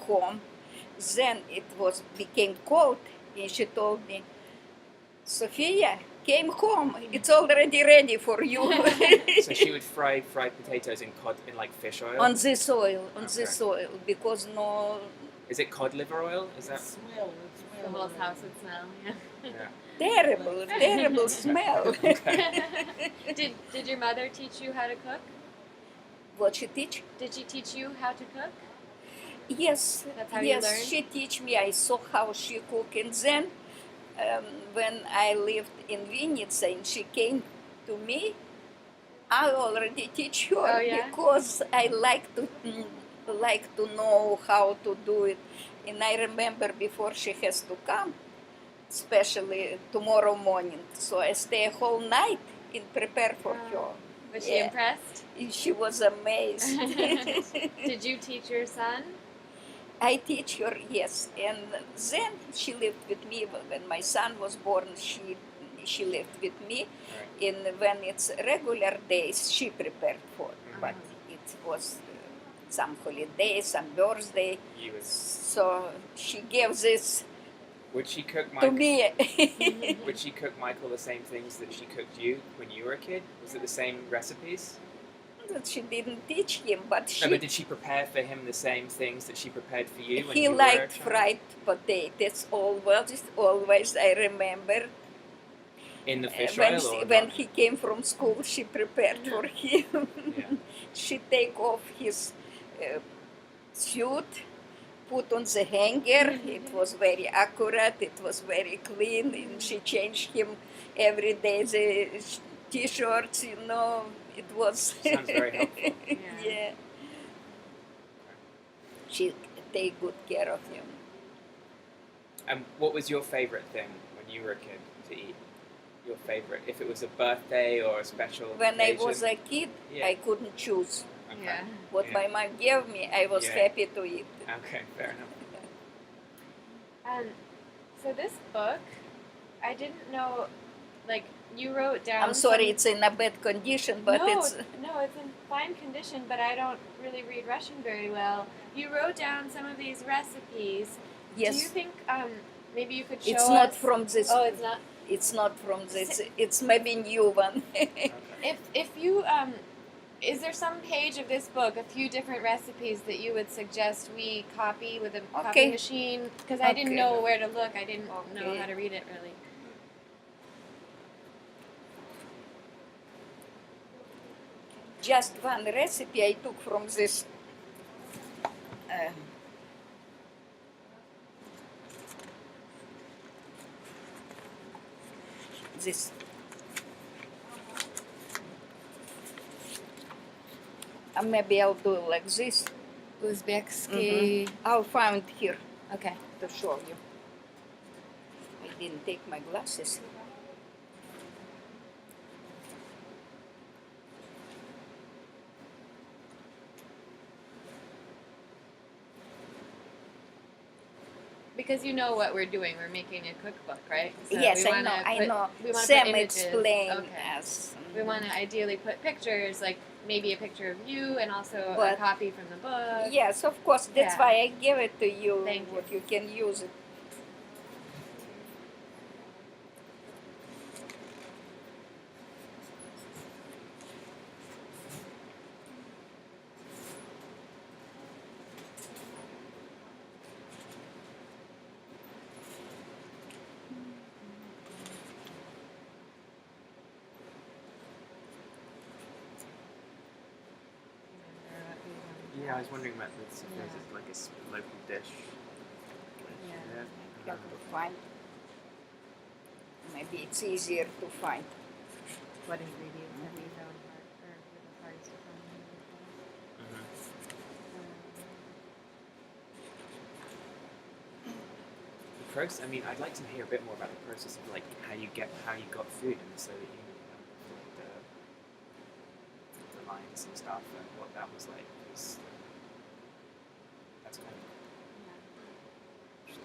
home. Then it became cold, and she told me, Sophia came home. It's already ready for you. So she would fry potatoes in cod in like fish oil. On this oil, Okay. because no. Is it cod liver oil? Is that? Smell. The whole house would smell. Yeah. Yeah. Terrible smell. Did your mother teach you how to cook? What she teach? Did she teach you how to cook? Yes, That's how you yes, learned? she teach me. I saw how she cook, and then when I lived in Vinnytsia and she came to me, I already teach her Oh, yeah? because I like to know how to do it. And I remember before she has to come, especially tomorrow morning, so I stay a whole night and prepare for her. Was she impressed? She was amazed. Did you teach your son? I teach her, yes, and then she lived with me when my son was born. She lived with me, Right. and when it's regular days, she prepared for. But it was some holiday, some birthday, You was. so she gave this Would she cook to Michael? me. Would she cook Michael the same things that she cooked you when you were a kid? Was it the same recipes? She didn't teach him, but No, but did she prepare for him the same things that she prepared for you when he you were a liked child? fried potatoes. Always I remember. In the fish When, oil or when not? he came from school, she prepared for him. Yeah. She take off his suit, put on the hanger. It was very accurate. It was very clean, and she changed him every day. The t-shirts, it was. Sounds very helpful. Yeah. She take good care of him. And what was your favorite thing when you were a kid to eat? Your favorite, if it was a birthday or a special When occasion? I was a kid, Yeah. I couldn't choose. Okay. Yeah. What Yeah. my mom gave me, I was Yeah. happy to eat. Okay, fair enough. So this book, I didn't know, like, you wrote down. I'm sorry, some- it's in a bad condition, but no, it's. No, it's in fine condition, but I don't really read Russian very well. You wrote down some of these recipes. Yes. Do you think maybe you could show It's us? not from this. Oh, it's not. It's not from this. It's maybe new one. Okay. If you is there some page of this book, a few different recipes that you would suggest we copy with a copy Okay. machine? Because I didn't Okay. know where to look. I didn't know Okay. how to read it really. Just one recipe I took from this. This. Maybe I'll do it like this. Uzbekski. I'll find here Okay. to show you. I didn't take my glasses. Because you know what we're doing. We're making a cookbook, right? So Yes, we I know. wanna I put- know. We want to Sam put images. explained Okay. us. We want to ideally put pictures, like maybe a picture of you and also a But- copy from the book. Yes, of course. That's Yeah. why I give it to you. Thank you. What you can use it. Yeah, I was wondering about this. If there's like a local dish. Yeah. You have to find. Maybe it's easier to find. What ingredients have you found the hardest to find? The process. I mean, I'd like to hear a bit more about the process of like how you got food, and so that you the lines and stuff, and what that was like. 'Cause that's kind of interesting.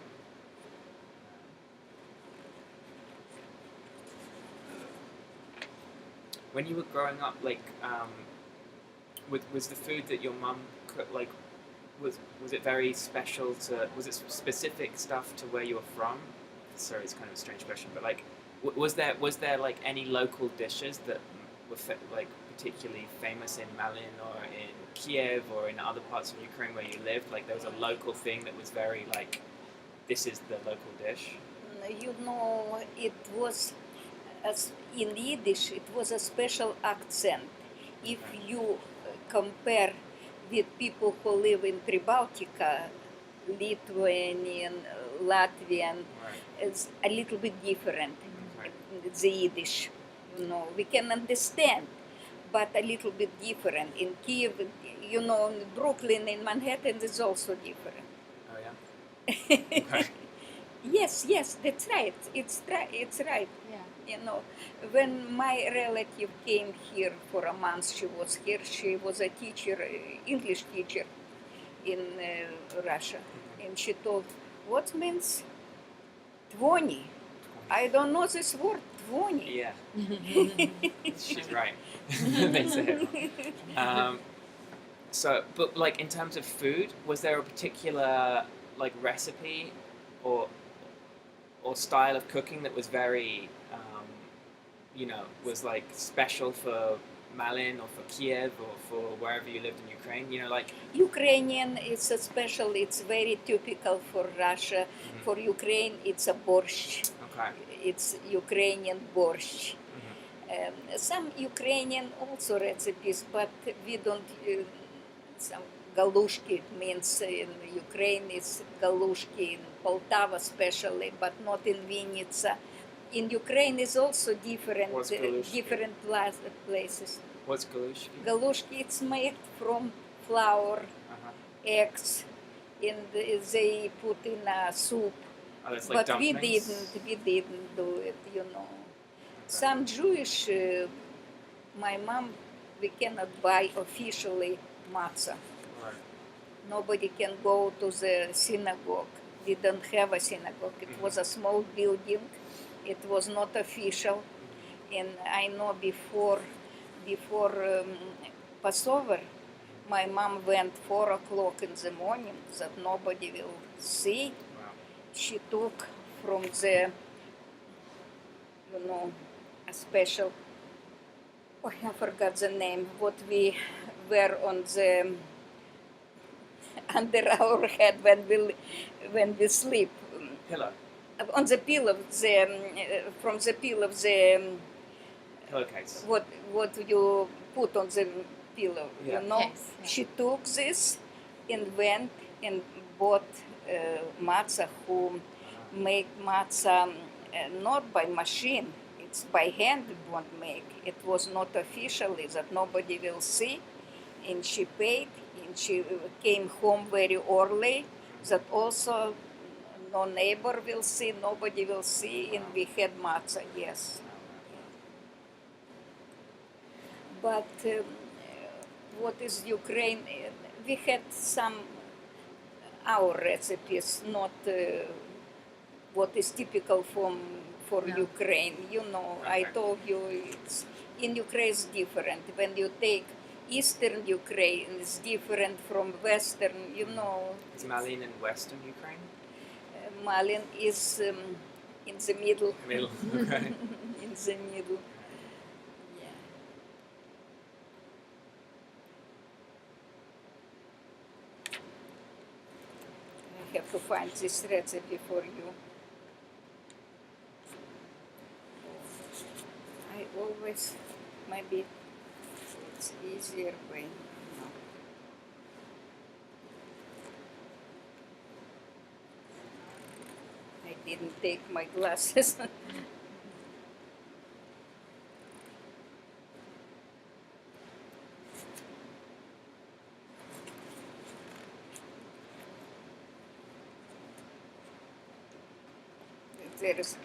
When you were growing up, like, was the food that your mum cooked, like, was it very special to? Was it specific stuff to where you were from? Sorry, it's kind of a strange question, but like, was there like any local dishes that were like particularly famous in Malin or in Kiev or in other parts of Ukraine where you lived? Like there was a local thing that was very like, this is the local dish. You know, it was as in Yiddish. It was a special accent. If you compare with people who live in Pribaltica, Lithuanian, Latvian, Right. it's a little bit different. Okay. The Yiddish, you know, we can understand, but a little bit different. In Kiev, you know, in Brooklyn, in Manhattan, it's also different. Oh yeah. Okay. Yes, yes, that's right. It's right. Yeah. You know, when my relative came here for a month, she was here. She was a teacher, English teacher in Russia, and she told, "What means 20? I don't know this word, 20." Yeah. She's right. They say it. So, but like in terms of food, was there a particular like recipe or style of cooking that was very, was like special for Malin or for Kiev or for wherever you lived in Ukraine? You know, like. Ukrainian is a special. It's very typical for Russia. Mhm. For Ukraine, it's a borscht. Okay. It's Ukrainian borscht. Mhm. Some Ukrainian also recipes, but we don't. Some galushki, it means in Ukraine it's galushki, in Poltava especially, but not in Vinnytsia. In Ukraine is also different, What's galushki? different places. What's galushki? Galushki, it's made from flour, Uh-huh. eggs, and they put in a soup. Oh, it's like But we dumplings? didn't do it, you know. Some Jewish, my mom, we cannot buy officially matzah. Right. Nobody can go to the synagogue. We don't have a synagogue. It was a small building. It was not official. And I know before Passover, my mom went 4 o'clock in the morning that nobody will see. Wow. She took from the, a special, oh, I forgot the name, what we wear on the, under our head when we sleep. Pillow. On the pillow, from the pillow, the, Pillowcase. what you put on the pillow, Yeah. you know? Yes, yeah. She took this and went and bought matzah, who make matzah not by machine, it's by hand won't make. It was not officially that nobody will see, and she paid, and she came home very early, that also no neighbor will see, nobody will see, and we had matzah, yes. But what is Ukraine? We had some our recipes, not what is typical for No. Ukraine. You know, I Okay. told you it's in Ukraine is different. When you take Eastern Ukraine, it's different from Western. You know, Is Malin in Western Ukraine? Malin is in the middle. Middle. Okay. In the middle. Yeah. I have to find this recipe for you. I always, maybe it's easier way. No. I didn't take my glasses. There is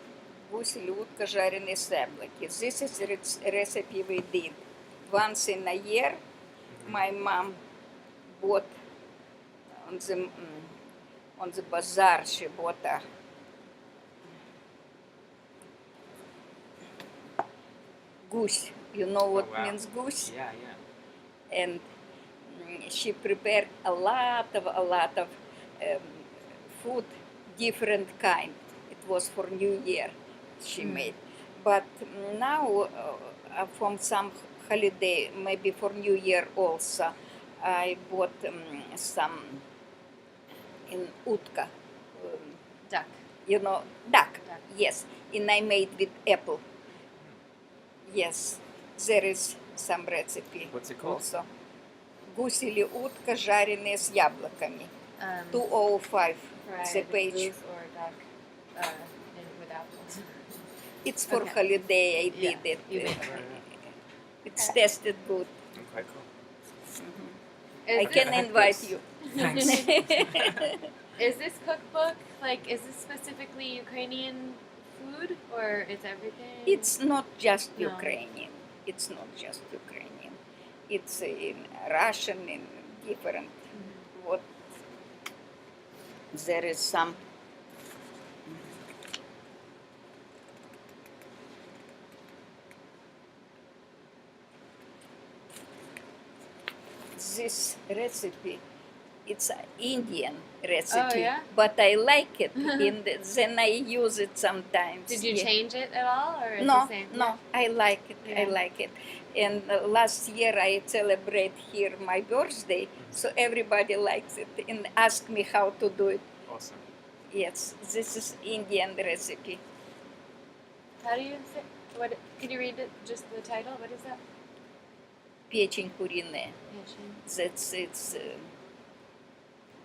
гусь, утка, жареные саблики. This is recipe we did. Once in a year, my mom bought on the bazaar. She bought a goose. You know what Oh, wow. means goose? Yeah, yeah. And she prepared a lot of food, different kind. It was for New Year she made. But now, from some holiday, maybe for New Year also, I bought some in utka, Duck. duck. Duck. Yes, and I made with apple. Yes, there is some recipe. What's it called? Also. Гусь или утка, жареные с яблоками. 205, the Fried page. goose or duck with apples. It's for Okay. holiday, I Yeah, did it. you made It's Okay. tasted good. Okay, cool. Is I this, can invite this. you. Thanks. is this cookbook is this specifically Ukrainian food or is everything? It's not just No. Ukrainian. It's not just Ukrainian. It's in Russian and different. What there is some. This recipe, it's an Indian recipe, yeah? but I like it. And then I use it sometimes. Did you Yeah. change it at all or is No, the same? no, I like it. I Yeah. like it. And last year I celebrate here my birthday, so everybody likes it and ask me how to do it. Awesome. Yes, this is Indian recipe. How do you say what can you read it just the title? What is that? Печень куриная. Pidgin. That's it's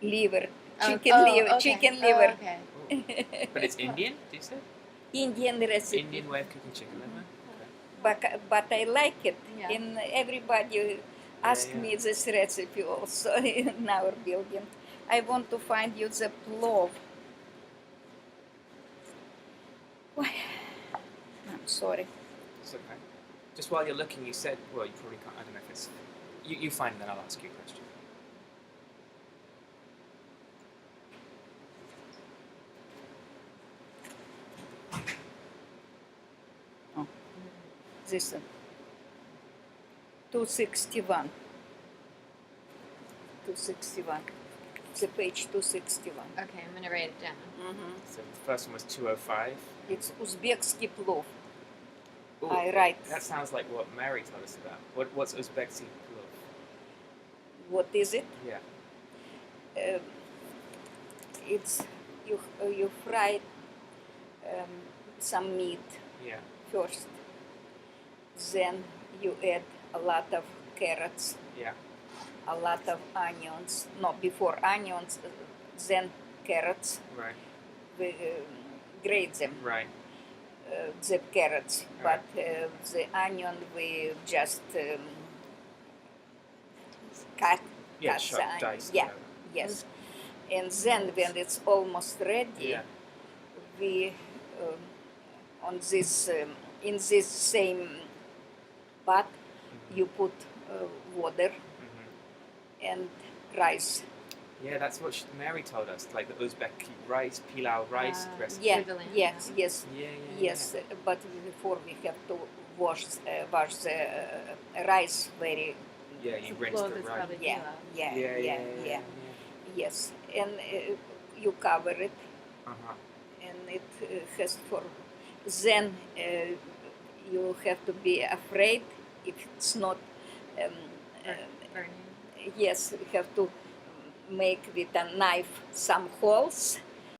liver, Oh, chicken oh, liver, okay. chicken Oh, liver. okay. But it's Indian, do you say? Indian recipe. Indian way of cooking chicken liver? But I like it, Yeah. and everybody ask yeah. me this recipe also in our building. I want to find you the plov. I'm sorry. It's okay. Just while you're looking, you said, well, you probably can't, I don't know if it's, you find it, then I'll ask you a question. This one. 261. 261. The page 261. Okay, I'm gonna write it down. So the first one was 205. It's Uzbekski plov. Ooh, I write. That sounds like what Mary told us about. What's Uzbekski plov? What is it? Yeah. It's you fry some meat Yeah. first. Then you add a lot of carrots, Yeah. a lot of onions. No, before onions, then carrots. Right. We grate them, Right. the carrots, Alright. but the onion we just cut. Yeah, cut shot, the onion. diced. Yeah, whatever. yes. And then when it's almost ready, Yeah. we on this in this same pot you put water Mhm. and rice. Yeah, that's what Mary told us, like the Uzbek rice, pilau rice recipe. Yeah, Noodling, yes, yes, Yeah, yeah, yes. But before we have to wash the rice very. Yeah, you So rinse plov the is rice. probably Yeah, pilau. yeah. Yes, and you cover it, Uh-huh. and it has for. Then you have to be afraid if it's not. Burning. Yes, you have to make with a knife some holes